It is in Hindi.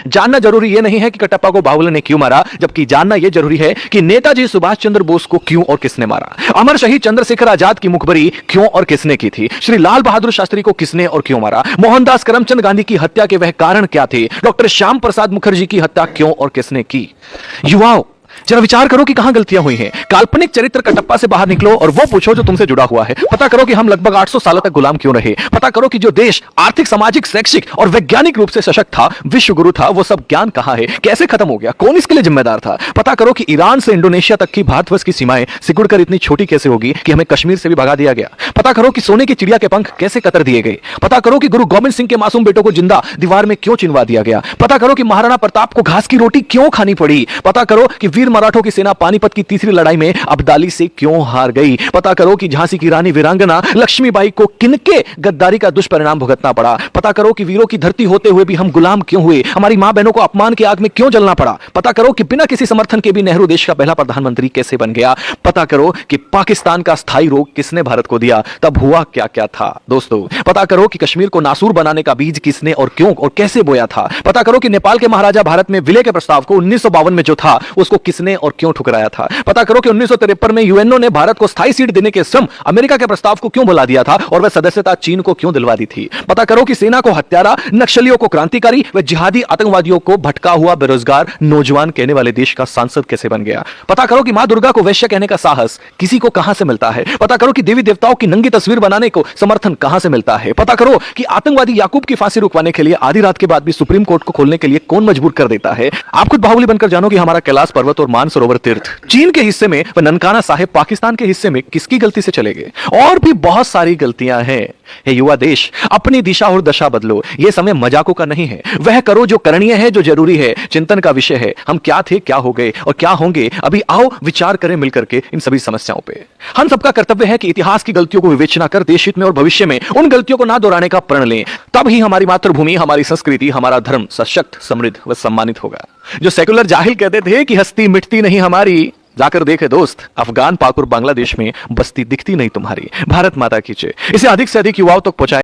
जानना जरूरी यह नहीं है कि कटप्पा को बाहुबली ने क्यों मारा, जबकि जानना यह जरूरी है कि नेताजी सुभाष चंद्र बोस को क्यों और किसने मारा। अमर शहीद चंद्रशेखर आजाद की मुखबरी क्यों और किसने की थी। श्री लाल बहादुर शास्त्री को किसने और क्यों मारा। मोहनदास करमचंद गांधी की हत्या के वह कारण क्या थे। डॉक्टर श्याम प्रसाद मुखर्जी की हत्या क्यों और किसने की। युवाओं, जरा विचार करो कि कहां गलतियां हुई हैं। काल्पनिक चरित्र कटप्पा से बाहर निकलो और वो पूछो जो तुमसे जुड़ा हुआ है। पता करो कि हम लगभग 800 सालों तक गुलाम क्यों रहे। पता करो कि जो देश आर्थिक, सामाजिक, शैक्षिक और वैज्ञानिक रूप से सशक्त था, विश्व गुरु था, वो सब ज्ञान कहां है, कैसे खत्म हो गया, कौन इसके लिए जिम्मेदार था। पता करो कि ईरान से इंडोनेशिया तक की भारतवर्ष की सीमाएं सिकुड़कर इतनी छोटी कैसे होगी कि हमें कश्मीर से भी भगा दिया गया। पता करो कि सोने की चिड़िया के पंख कैसे कतर दिए गए। पता करो कि गुरु गोविंद सिंह के मासूम बेटों को जिंदा दीवार में क्यों चिनवा दिया गया। पता करो कि महाराणा प्रताप को घास की रोटी क्यों खानी पड़ी। पता करो कि वीर मराठों की सेना पानीपत की तीसरी लड़ाई में अब्दाली से क्यों हार गई। पता करो कि झांसी की रानी वीरांगना लक्ष्मीबाई को किनके गद्दारी का दुष्परिणाम भुगतना पड़ा। पता करो कि वीरों की धरती होते हुए भी हम गुलाम क्यों हुए। हमारी मां बहनों को अपमान की आग में क्यों जलना पड़ा। पता करो कि बिना किसी समर्थन के भी नेहरू देश का पहला प्रधानमंत्री कैसे बन गया। पता करो कि पाकिस्तान का स्थायी रोग किसने भारत को दिया, तब हुआ क्या क्या था। दोस्तों, पता करो कि कश्मीर को नासूर बनाने का बीज किसने और क्यों और कैसे बोया था। पता करो कि नेपाल के महाराजा भारत में विलय के प्रस्ताव को 1952 में जो था उसको किसने और क्यों ठुकराया था। पता करो कि 1953 में यूएनओ ने भारत को स्थायी सीट देने के श्रम अमेरिका के प्रस्ताव को क्यों बुला दिया था और वह सदस्यता चीन को क्यों दिलवा दी थी। पता करो कि सेना को हत्यारा, नक्सलियों को क्रांतिकारी व जिहादी आतंकवादियों को भटका हुआ बेरोजगार नौजवान कहने वाले देश का सांसद कैसे बन गया। पता करो कि मां दुर्गा को वैश्य कहने का साहस किसी को कहां से मिलता है। पता करो कि देवी देवताओं की नंगी तस्वीर बनाने को समर्थन कहां से मिलता है। पता करो कि आतंकवादी याकूब की फांसी रुकवाने के लिए आधी रात के बाद भी सुप्रीम कोर्ट को खोलने के लिए कौन मजबूर कर देता है। आप खुद बाहुबली बनकर जानो कि हमारा कैलाश पर्वत और मानसरोवर तीर्थ चीन के हिस्से में व ननकाना साहिब पाकिस्तान के हिस्से में किसकी गलती से चले गए। और भी बहुत सारी गलतियां हैं। हे युवा देश, अपनी दिशा और दशा बदलो। यह समय मजाकों का नहीं है। वह करो जो करणीय है, जो जरूरी है, चिंतन का विषय है। हम क्या थे, क्या हो गए और क्या होंगे, अभी आओ विचार करें मिलकर के इन सभी समस्याओं पे। हम सबका कर्तव्य है कि इतिहास की गलतियों को विवेचना कर देश हित में और भविष्य में उन गलतियों को ना दोहराने का प्रण लें। तब ही हमारी मातृभूमि, हमारी संस्कृति, हमारा धर्म सशक्त, समृद्ध व सम्मानित होगा। जो सेकुलर जाहिल कहते थे कि हस्ती मिटती नहीं हमारी, जाकर देखे दोस्त, अफगान, पाक और बांग्लादेश में बस्ती दिखती नहीं तुम्हारी। भारत माता की जय। इसे अधिक से अधिक युवाओं तक पहुंचाएं।